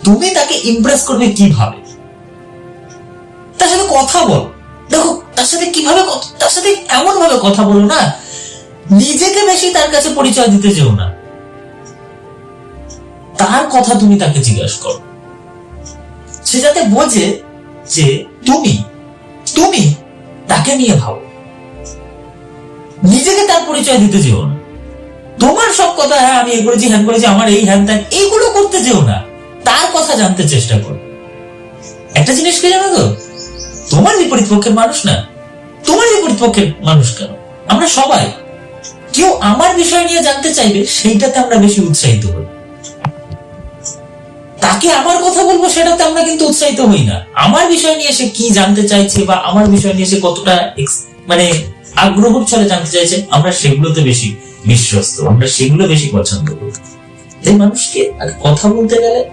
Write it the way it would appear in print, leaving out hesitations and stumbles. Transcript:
তুমি তাকে ইমপ্রেস করবে কিভাবে? তার সাথে কথা বল, দেখো তার সাথে কিভাবে, তার সাথে এমন ভাবে কথা বলো না, নিজেকে বেশি তার কাছে পরিচয় দিতে যেও না, তার কথা তুমি তাকে জিজ্ঞাসা করো, সে যাতে বোঝে যে তুমি তুমি তাকে নিয়ে ভাবো। নিজেকে তার পরিচয় দিতে যেও না, তোমার সব কথা হ্যাঁ আমি এই করেছি হ্যান করেছি আমার এই হ্যান ত্যান এইগুলো করতে যেও না, তার কথা জানতে চেষ্টা করো। একটা জিনিস কি জানো তো, তোমার বিপরীত পক্ষের মানুষ না, তোমার বিপরীত পক্ষের মানুষ কেন, আমরা সবাই, কেউ আমার বিষয় নিয়ে জানতে চাইবে সেইটাতে আমরা বেশি উৎসাহিত হই, তাকে আমার কথা বলবো সেটাতে আমরা কিন্তু উৎসাহিত হই না। আমার বিষয় নিয়ে সে কি জানতে চাইছে বা আমার বিষয় নিয়ে সে কতটা মানে আগ্রহ ছলে জানতে চাইছে, আমরা সেগুলোতে বেশি বিশ্বস্ত, আমরা সেগুলো বেশি পছন্দ করি। এই মানুষকে কথা বলতে গেলে